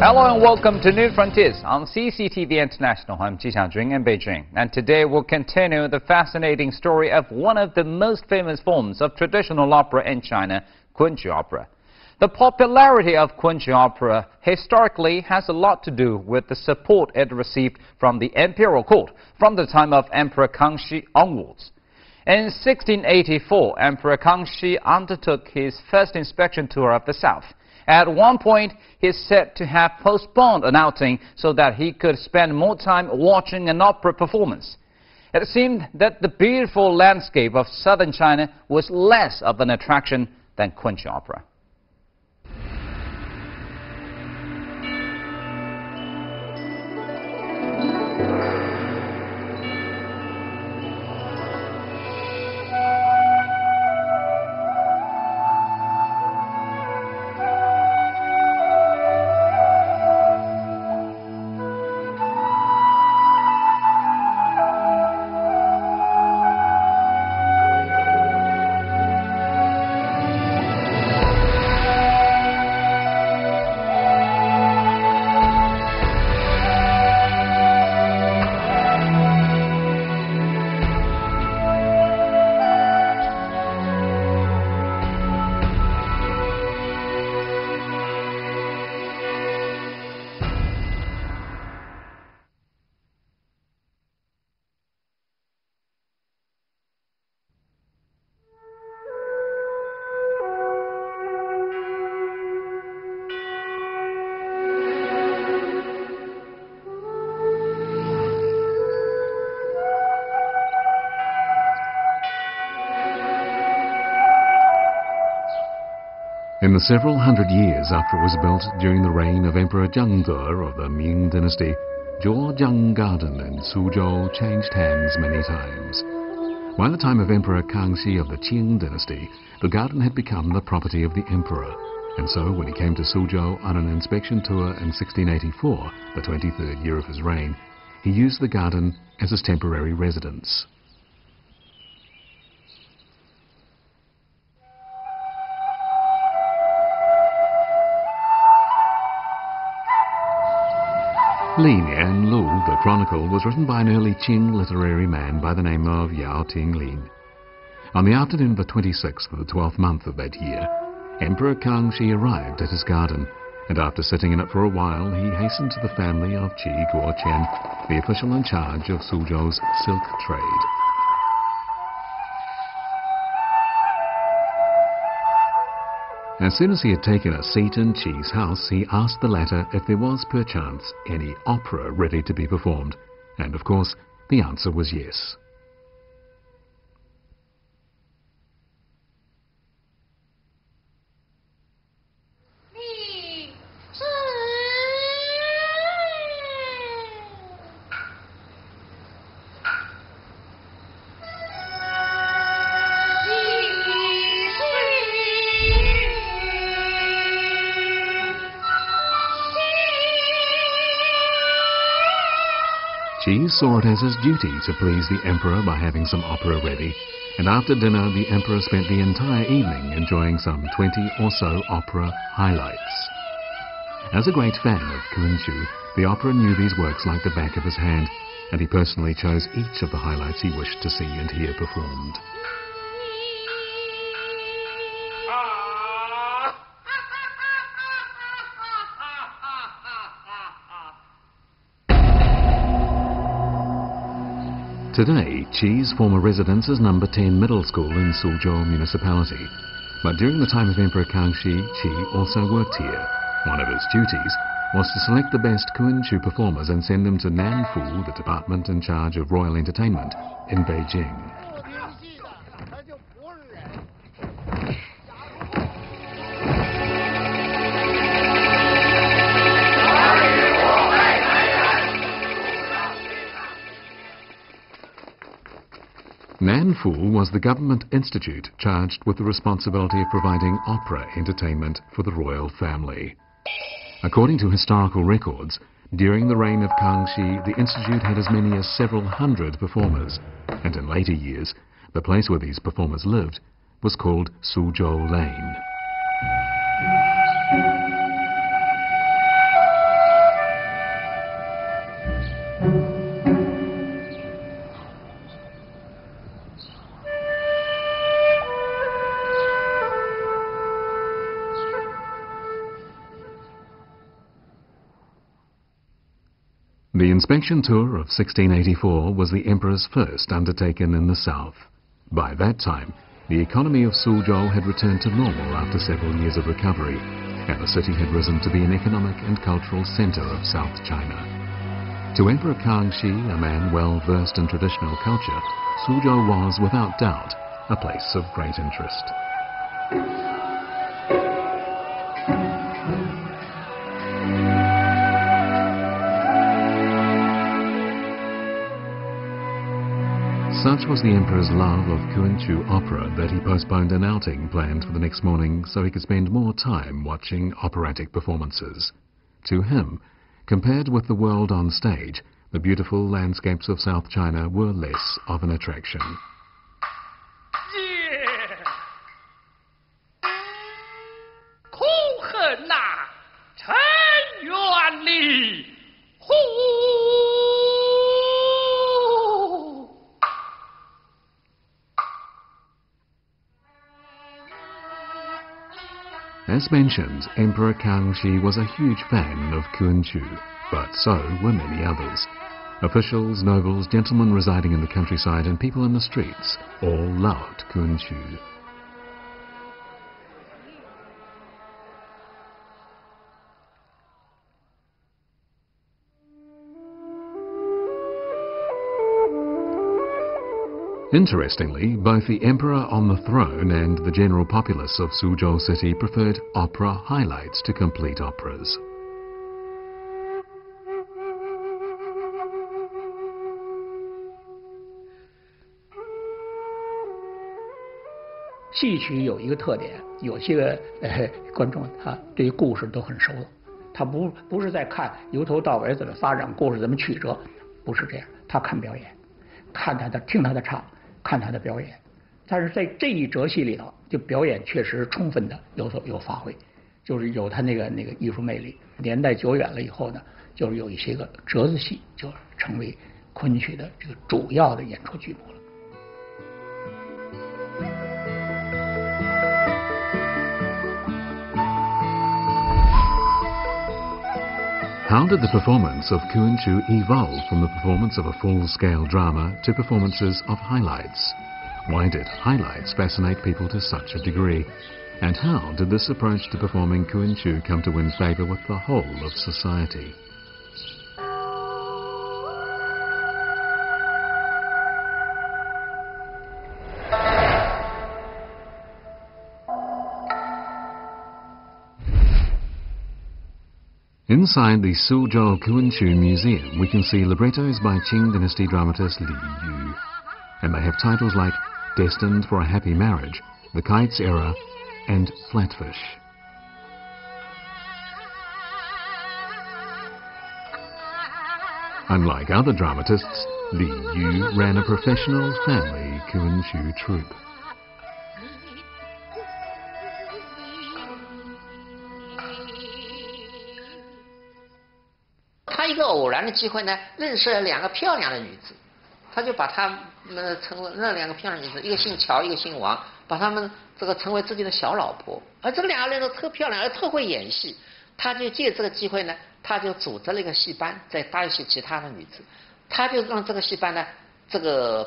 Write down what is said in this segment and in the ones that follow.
Hello and welcome to New Frontiers on CCTV International. I'm Ji Xiaojun in Beijing. And today we'll continue the fascinating story of one of the most famous forms of traditional opera in China, Kunqu opera. The popularity of Kunqu opera historically has a lot to do with the support it received from the imperial court from the time of Emperor Kangxi onwards. In 1684, Emperor Kangxi undertook his first inspection tour of the south. At one point, he is said to have postponed an outing so that he could spend more time watching an opera performance. It seemed that the beautiful landscape of southern China was less of an attraction than Kunqu opera. In the several hundred years after it was built during the reign of Emperor Zhengde of the Ming dynasty, Zhuojiang Garden in Suzhou changed hands many times. By the time of Emperor Kangxi of the Qing dynasty, the garden had become the property of the emperor, and so when he came to Suzhou on an inspection tour in 1684, the 23rd year of his reign, he used the garden as his temporary residence. Li Nian Lu, the Chronicle, was written by an early Qing literary man by the name of Yao Tinglin. On the afternoon of the 26th of the 12th month of that year, Emperor Kangxi arrived at his garden, and after sitting in it for a while, he hastened to the family of Qi Guoqian, the official in charge of Suzhou's silk trade. As soon as he had taken a seat in Qi's house, he asked the latter if there was, perchance, any opera ready to be performed, and of course, the answer was yes. Qi saw it as his duty to please the emperor by having some opera ready, and after dinner the emperor spent the entire evening enjoying some 20 or so opera highlights. As a great fan of Kunqu, the opera knew these works like the back of his hand, and he personally chose each of the highlights he wished to see and hear performed. Today, Qi's former residence is number 10 middle school in Suzhou municipality. But during the time of Emperor Kangxi, Qi also worked here. One of his duties was to select the best Kunqu performers and send them to Nanfu, the department in charge of royal entertainment, in Beijing. Nanfu was the government institute charged with the responsibility of providing opera entertainment for the royal family. According to historical records, during the reign of Kangxi, the institute had as many as several hundred performers, and in later years, the place where these performers lived was called Suzhou Lane. The inspection tour of 1684 was the emperor's first undertaken in the south. By that time, the economy of Suzhou had returned to normal after several years of recovery, and the city had risen to be an economic and cultural center of South China. To Emperor Kangxi, a man well versed in traditional culture, Suzhou was, without doubt, a place of great interest. Such was the emperor's love of Kunqu opera that he postponed an outing planned for the next morning so he could spend more time watching operatic performances. To him, compared with the world on stage, the beautiful landscapes of South China were less of an attraction. As mentioned, Emperor Kangxi was a huge fan of Kunqu, but so were many others. Officials, nobles, gentlemen residing in the countryside and people in the streets all loved Kunqu. Interestingly, both the emperor on the throne and the general populace of Suzhou city preferred opera highlights to complete operas.戏曲有一个特点，有些观众他对故事都很熟了，他不是在看由头到尾怎么发展故事怎么曲折，不是这样，他看表演，听他的唱。看他的表演，但是在这一折戏里头，就表演确实充分的有发挥，就是有他那个艺术魅力。年代久远了以后呢，就是有一些个折子戏就成为昆曲的这个主要的演出剧目了。How did the performance of Kunqu evolve from the performance of a full-scale drama to performances of highlights? Why did highlights fascinate people to such a degree? And how did this approach to performing Kunqu come to win favor with the whole of society? Inside the Suzhou Kunqu Museum, we can see librettos by Qing Dynasty dramatist Li Yu, and they have titles like Destined for a Happy Marriage, The Kite's Era, and Flatfish. Unlike other dramatists, Li Yu ran a professional family Kunqu troupe. 他一个偶然的机会呢，认识了两个漂亮的女子，他就把她们成为那两个漂亮女子，一个姓乔，一个姓王，把她们成为自己的小老婆。而这两个人都特漂亮，而特会演戏，他就借这个机会呢，他就组织了一个戏班，再搭一些其他的女子，他就让这个戏班呢，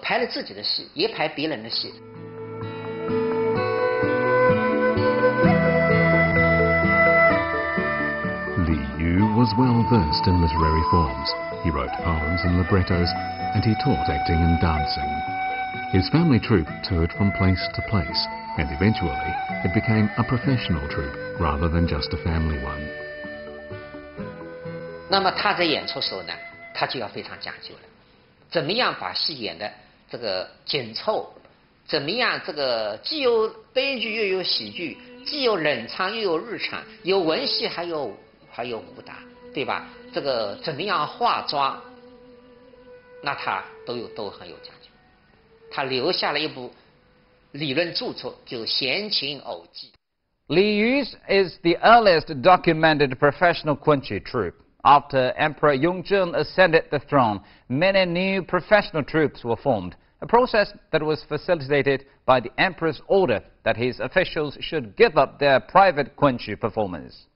排了自己的戏，也排别人的戏。 was well versed in literary forms. He wrote poems and librettos, and he taught acting and dancing. His family troupe toured from place to place, and eventually it became a professional troupe rather than just a family one. 那么他在演出时候呢，他就要非常讲究了，怎么样把戏演的紧凑，怎么样既有悲剧又有喜剧，既有冷场又有日常，有文戏还有武打，对吧？怎么样化妆，那他都很有讲究。他留下了一部理论著作，就《闲情偶记》。 Li Yu's is the earliest documented professional Kunqu troupe. After Emperor Yongzheng ascended the throne, many new professional troupes were formed, a process that was facilitated by the emperor's order that his officials should give up their private Kunqu performance.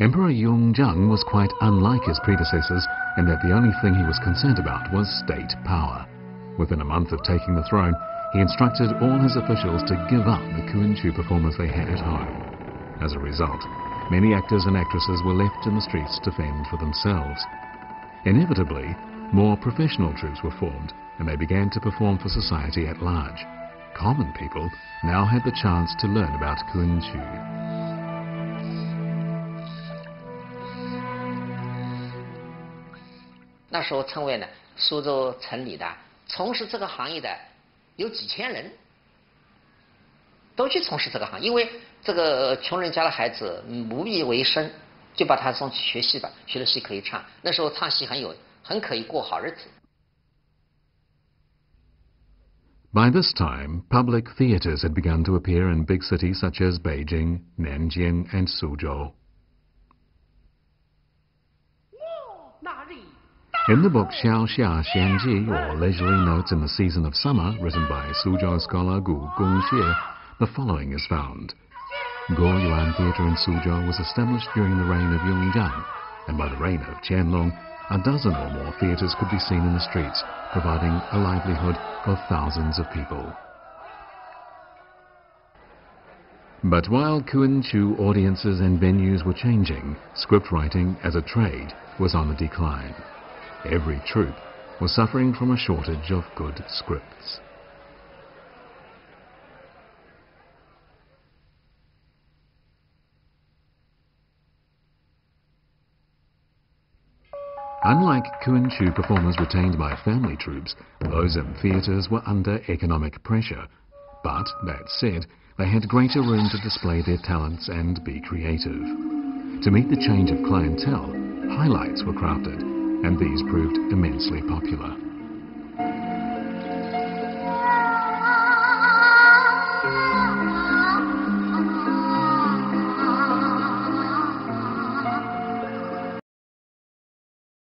Emperor Yongzheng was quite unlike his predecessors in that the only thing he was concerned about was state power. Within a month of taking the throne, he instructed all his officials to give up the Kunqu performers they had at home. As a result, many actors and actresses were left in the streets to fend for themselves. Inevitably, more professional troupes were formed, and they began to perform for society at large. Common people now had the chance to learn about Kunqu. 那时候称为呢苏州城里的从事这个行业的有几千人，都去从事这个行业，因为这个穷人家的孩子无以为生，就把他送去学戏吧，学了戏可以唱，那时候唱戏很可以过好日子。 By this time, public theatres had begun to appear in big cities such as Beijing, Nanjing and Suzhou. In the book Xiaoxia Xianji, or Leisurely Notes in the Season of Summer, written by Suzhou scholar Gu Gongxie, the following is found. Guoyuan Theatre in Suzhou was established during the reign of Yongzheng, and by the reign of Qianlong, a dozen or more theatres could be seen in the streets, providing a livelihood for thousands of people. But while Kunqu audiences and venues were changing, script writing as a trade was on the decline. Every troupe was suffering from a shortage of good scripts. Unlike Kunqu performers retained by family troupes, those in theatres were under economic pressure. But, that said, they had greater room to display their talents and be creative. To meet the change of clientele, highlights were crafted, and these proved immensely popular.